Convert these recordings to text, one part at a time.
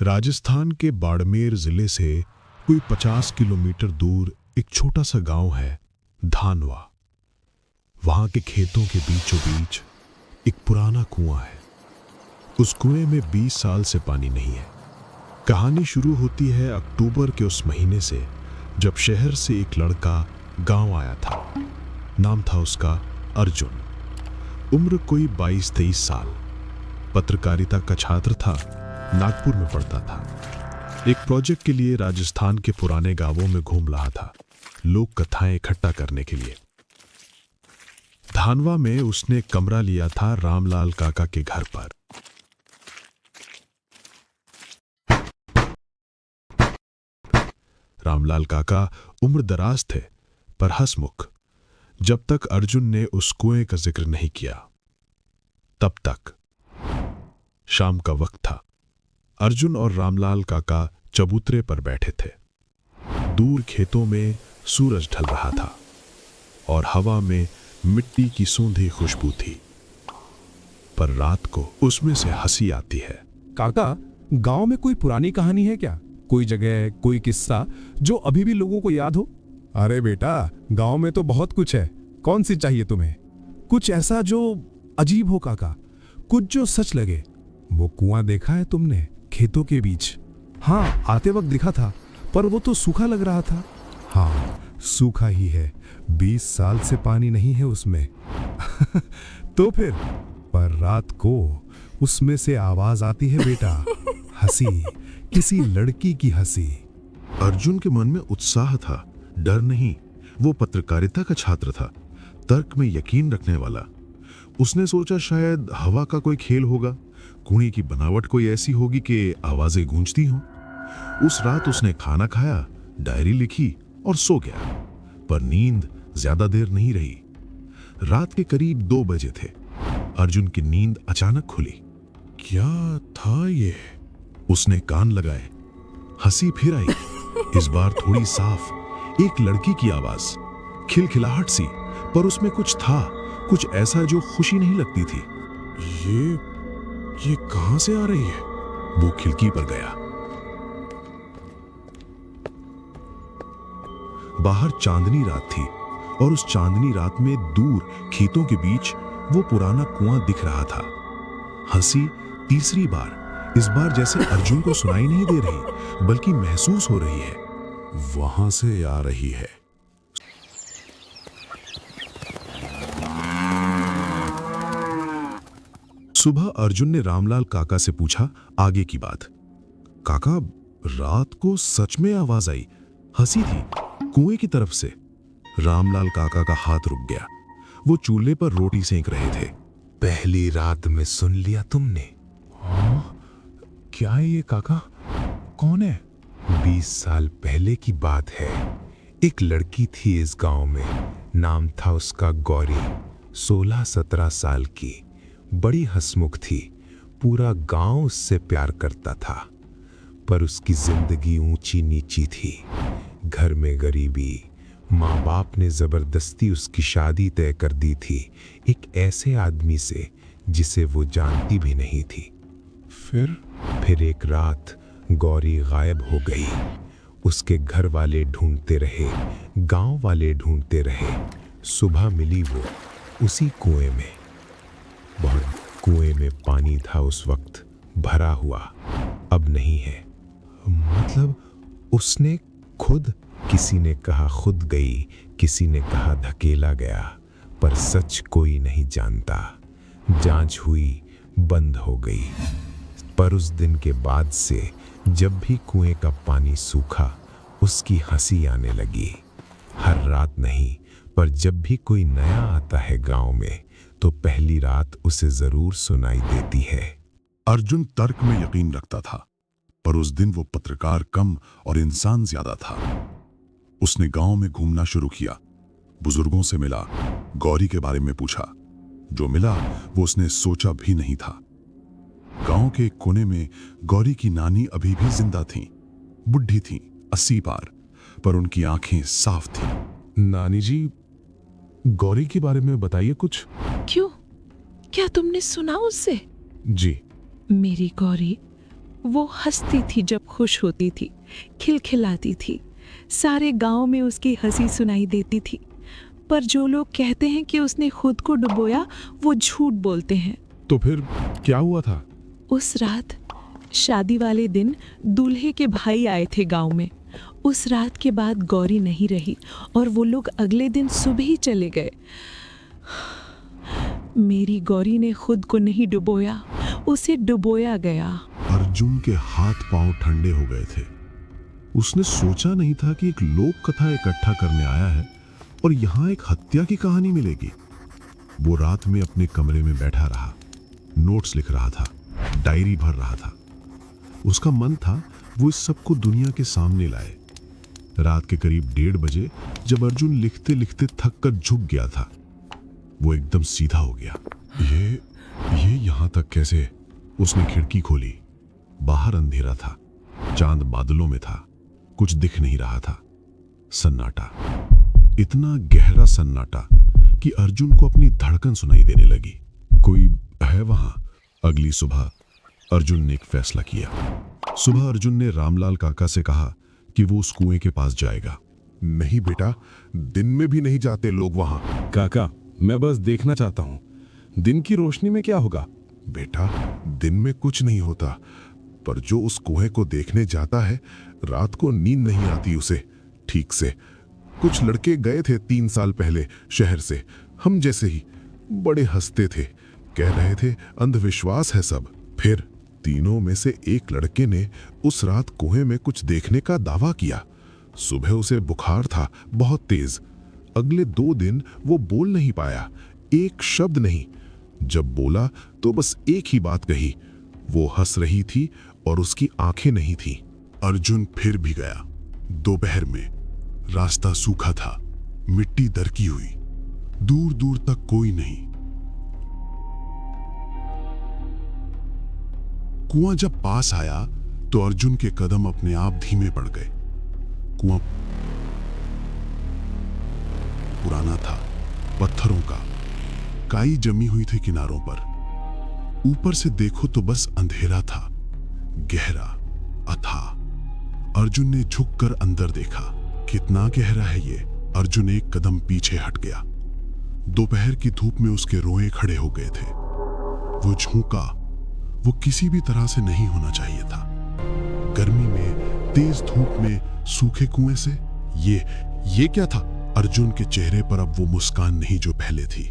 राजस्थान के बाड़मेर जिले से कोई 50 किलोमीटर दूर एक छोटा सा गांव है धानवा। वहां के खेतों के बीचों बीच एक पुराना कुआं है। उस कुएं में 20 साल से पानी नहीं है। कहानी शुरू होती है अक्टूबर के उस महीने से, जब शहर से एक लड़का गांव आया था। नाम था उसका अर्जुन। उम्र कोई 22-23 साल। पत्रकारिता का छात्र था, नागपुर में पढ़ता था। एक प्रोजेक्ट के लिए राजस्थान के पुराने गांवों में घूम रहा था, लोक कथाएं इकट्ठा करने के लिए। धानवा में उसने कमरा लिया था रामलाल काका के घर पर। रामलाल काका उम्र दराज थे पर हंसमुख। जब तक अर्जुन ने उस कुएं का जिक्र नहीं किया तब तक। शाम का वक्त था। अर्जुन और रामलाल काका चबूतरे पर बैठे थे। दूर खेतों में सूरज ढल रहा था और हवा में मिट्टी की सूंधी खुशबू थी। पर रात को उसमें से हंसी आती है। काका, गांव में कोई पुरानी कहानी है क्या? कोई जगह, कोई किस्सा जो अभी भी लोगों को याद हो? अरे बेटा, गांव में तो बहुत कुछ है। कौन सी चाहिए तुम्हें? कुछ ऐसा जो अजीब हो काका, कुछ जो सच लगे। वो कुआं देखा है तुमने खेतों के बीच? हाँ, आते वक्त दिखा था, पर वो तो सूखा लग रहा था। हाँ, सूखा ही है। 20 साल से पानी नहीं है उसमें। तो फिर पर रात को उसमें से आवाज आती है बेटा, हंसी, किसी लड़की की हंसी। अर्जुन के मन में उत्साह था, डर नहीं। वो पत्रकारिता का छात्र था, तर्क में यकीन रखने वाला। उसने सोचा शायद हवा का कोई खेल होगा, कुएं की बनावट कोई ऐसी होगी कि आवाजें गूंजती हों। उस रात उसने खाना खाया, डायरी लिखी और सो गया। पर नींद ज्यादा देर नहीं रही। रात के करीब 2 बजे थे। अर्जुन की नींद अचानक खुली। क्या था ये? उसने कान लगाए। हंसी फिर आई, इस बार थोड़ी साफ। एक लड़की की आवाज, खिलखिलाहट सी, पर उसमें कुछ था, कुछ ऐसा जो खुशी नहीं लगती थी। ये कहां से आ रही है? वो खिड़की पर गया। बाहर चांदनी रात थी और उस चांदनी रात में दूर खेतों के बीच वो पुराना कुआं दिख रहा था। हंसी तीसरी बार, इस बार जैसे अर्जुन को सुनाई नहीं दे रही बल्कि महसूस हो रही है। वहां से आ रही है। सुबह अर्जुन ने रामलाल काका से पूछा आगे की बात। काका, रात को सच में आवाज आई, हंसी थी कुएं की तरफ से। रामलाल काका का हाथ रुक गया। वो चूल्हे पर रोटी सेंक रहे थे। पहली रात में सुन लिया तुमने? क्या है ये काका? कौन है? 20 साल पहले की बात है। एक लड़की थी इस गांव में, नाम था उसका गौरी। 16-17 साल की, बड़ी हंसमुख थी। पूरा गांव उससे प्यार करता था। पर उसकी जिंदगी ऊंची नीची थी। घर में गरीबी, माँ बाप ने जबरदस्ती उसकी शादी तय कर दी थी एक ऐसे आदमी से जिसे वो जानती भी नहीं थी। फिर एक रात गौरी गायब हो गई। उसके घर वाले ढूंढते रहे, गांव वाले ढूंढते रहे। सुबह मिली वो उसी कुएं में। कुएं में पानी था उस वक्त, भरा हुआ, अब नहीं है। मतलब उसने खुद, किसी ने कहा खुद गई, किसी ने कहा धकेला गया, पर सच कोई नहीं जानता। जांच हुई, बंद हो गई। पर उस दिन के बाद से जब भी कुएं का पानी सूखा, उसकी हंसी आने लगी। हर रात नहीं, पर जब भी कोई नया आता है गांव में, तो पहली रात उसे जरूर सुनाई देती है। अर्जुन तर्क में यकीन रखता था, पर उस दिन वो पत्रकार कम और इंसान ज्यादा था। उसने गांव में घूमना शुरू किया, बुजुर्गों से मिला, गौरी के बारे में पूछा। जो मिला वो उसने सोचा भी नहीं था। गांव के एक कोने में गौरी की नानी अभी भी जिंदा थीं। बुढ़ी थीं, 80 पार, पर उनकी आंखें साफ थीं। नानी जी, गौरी के बारे में बताइए कुछ। क्यों, क्या तुमने सुना उससे? जी। मेरी गौरी वो हंसती थी जब खुश होती थी, खिलखिलाती थी। सारे गांव में उसकी हंसी सुनाई देती थी। पर जो लोग कहते हैं कि उसने खुद को डुबोया, वो झूठ बोलते हैं। तो फिर क्या हुआ था? उस रात शादी वाले दिन दूल्हे के भाई आए थे गांव में। उस रात के बाद गौरी नहीं रही और वो लोग अगले दिन सुबह ही चले गए। मेरी गौरी ने खुद को नहीं डुबोया, उसे डुबोया गया। अर्जुन के हाथ पांव ठंडे हो गए थे। उसने सोचा नहीं था कि एक लोक कथा इकट्ठा करने आया है और यहाँ एक हत्या की कहानी मिलेगी। वो रात में अपने कमरे में बैठा रहा, नोट्स लिख रहा था, डायरी भर रहा था। उसका मन था वो इस सब को दुनिया के सामने लाए। रात के करीब 1:30 बजे जब अर्जुन लिखते लिखते थक कर झुक गया था, वो एकदम सीधा हो गया। ये यहां तक कैसे? उसने खिड़की खोली। बाहर अंधेरा था, चांद बादलों में था, कुछ दिख नहीं रहा था। सन्नाटा, इतना गहरा सन्नाटा कि अर्जुन को अपनी धड़कन सुनाई देने लगी। कोई है वहां? अगली सुबह अर्जुन ने एक फैसला किया। सुबह अर्जुन ने रामलाल काका से कहा कि वो उस कुएं के पास जाएगा। नहीं बेटा, दिन में भी नहीं जाते लोग वहां। काका, मैं बस देखना चाहता हूँ। दिन की रोशनी में क्या होगा? बेटा, दिन में कुछ नहीं होता, पर जो उस कुएं को देखने जाता है, रात को नींद नहीं आती उसे ठीक से। कुछ लड़के गए थे 3 साल पहले शहर से, हम जैसे ही, बड़े हंसते थे, कह रहे थे अंधविश्वास है सब। फिर तीनों में से एक लड़के ने उस रात कुएं में कुछ देखने का दावा किया। सुबह उसे बुखार था, बहुत तेज। अगले 2 दिन वो बोल नहीं पाया, एक शब्द नहीं। जब बोला तो बस एक ही बात कही। वो हंस रही थी और उसकी आंखें नहीं थी। अर्जुन फिर भी गया। दोपहर में रास्ता सूखा था, मिट्टी दरकी हुई, दूर दूर तक कोई नहीं। कुआं जब पास आया तो अर्जुन के कदम अपने आप धीमे पड़ गए। कुआं पुराना था, पत्थरों का, काई जमी हुई थी किनारों पर। ऊपर से देखो तो बस अंधेरा था, गहरा, अथाह। अर्जुन ने झुककर अंदर देखा। कितना गहरा है ये? अर्जुन एक कदम पीछे हट गया। दोपहर की धूप में उसके रोए खड़े हो गए थे। वो झोंका। वो किसी भी तरह से नहीं होना चाहिए था। गर्मी में, तेज धूप में, सूखे कुएं से। ये क्या था? अर्जुन के चेहरे पर अब वो मुस्कान नहीं जो पहले थी।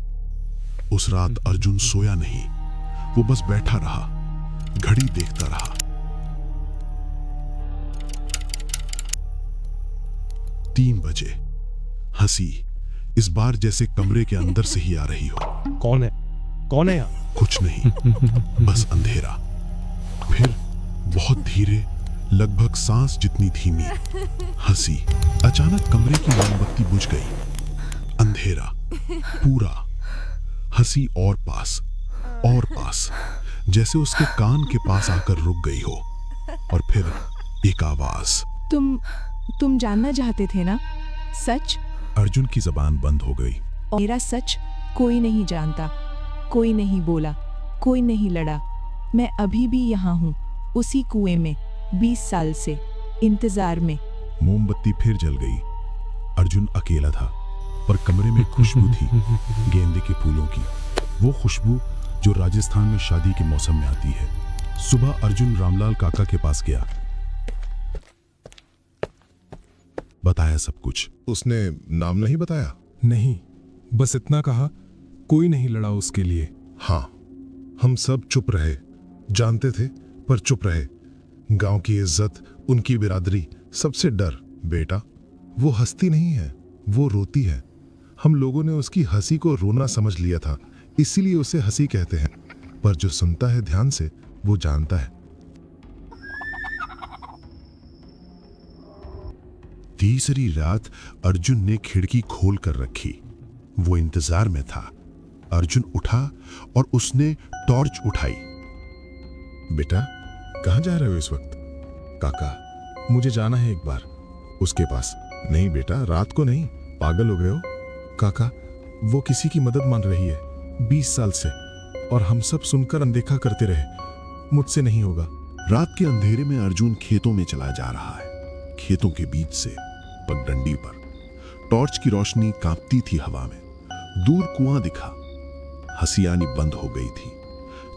उस रात अर्जुन सोया नहीं, वो बस बैठा रहा, घड़ी देखता रहा। 3 बजे। हंसी इस बार जैसे कमरे के अंदर से ही आ रही हो। कौन है? कौन है यहाँ? कुछ नहीं, बस अंधेरा। फिर बहुत धीरे, लगभग सांस जितनी धीमी हंसी। अचानक कमरे की मोमबत्ती बुझ गई। अंधेरा पूरा। हंसी और पास, जैसे उसके कान के पास आकर रुक गई हो। और फिर एक आवाज। तुम जानना चाहते थे ना सच? अर्जुन की जबान बंद हो गई। और मेरा सच कोई नहीं जानता, कोई नहीं बोला, कोई नहीं लड़ा। मैं अभी भी यहाँ हूँ, उसी कुएं में, 20 साल से, इंतजार में। मोमबत्ती फिर जल गई। अर्जुन अकेला था, पर कमरे में खुशबू थी, गेंदे के फूलों की। वो खुशबू जो राजस्थान में शादी के मौसम में आती है। सुबह अर्जुन रामलाल काका के पास गया, बताया सब कुछ। उसने नाम नहीं बताया? नहीं, बस इतना कहा, कोई नहीं लड़ा उसके लिए। हाँ, हम सब चुप रहे, जानते थे पर चुप रहे। गांव की इज्जत, उनकी बिरादरी, सबसे डर। बेटा, वो हंसती नहीं है, वो रोती है। हम लोगों ने उसकी हंसी को रोना समझ लिया था, इसीलिए उसे हंसी कहते हैं। पर जो सुनता है ध्यान से, वो जानता है। तीसरी रात अर्जुन ने खिड़की खोल कर रखी। वो इंतजार में था। अर्जुन उठा और उसने टॉर्च उठाई। बेटा, कहाँ जा रहे हो इस वक्त? काका, मुझे जाना है एक बार उसके पास। नहीं बेटा, रात को नहीं, पागल हो गए हो? काका, वो किसी की मदद मांग रही है 20 साल से, और हम सब सुनकर अनदेखा करते रहे। मुझसे नहीं होगा। रात के अंधेरे में अर्जुन खेतों में चला जा रहा है। खेतों के बीच से पगडंडी पर टॉर्च की रोशनी कांपती थी हवा में। दूर कुआं दिखा। हंसी आनी बंद हो गई थी,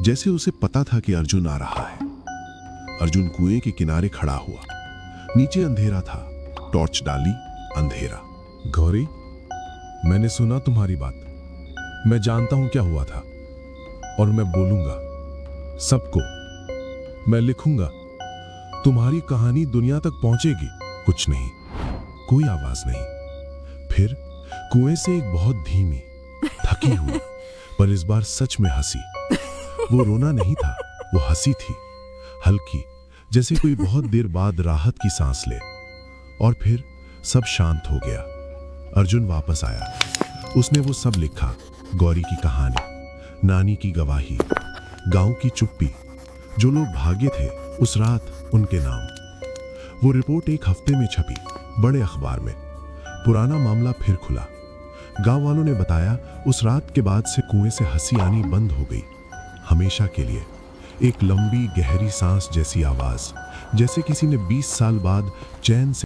जैसे उसे पता था कि अर्जुन आ रहा है। अर्जुन कुएं के किनारे खड़ा हुआ। नीचे अंधेरा था। टॉर्च डाली, अंधेरा। गौरी, मैंने सुना तुम्हारी बात। मैं जानता हूं क्या हुआ था, और मैं बोलूंगा सबको। मैं लिखूंगा। तुम्हारी कहानी दुनिया तक पहुंचेगी। कुछ नहीं, कोई आवाज नहीं। फिर कुएं से एक बहुत धीमी, थकी हुई, पर इस बार सच में हंसी। वो रोना नहीं था, वो हंसी थी, हल्की, जैसे कोई बहुत देर बाद राहत की सांस ले। और फिर सब शांत हो गया। अर्जुन वापस आया। उसने वो सब लिखा, गौरी की कहानी, नानी की गवाही, गांव की चुप्पी, जो लोग भागे थे उस रात, उनके नाम। वो रिपोर्ट एक हफ्ते में छपी, बड़े अखबार में। पुराना मामला फिर खुला। गांव वालों ने बताया, उस रात के बाद से कुएं से हंसी आनी बंद हो गई, हमेशा के लिए। एक लंबी गहरी सांस जैसी आवाज, जैसे किसी ने 20 साल बाद चैन से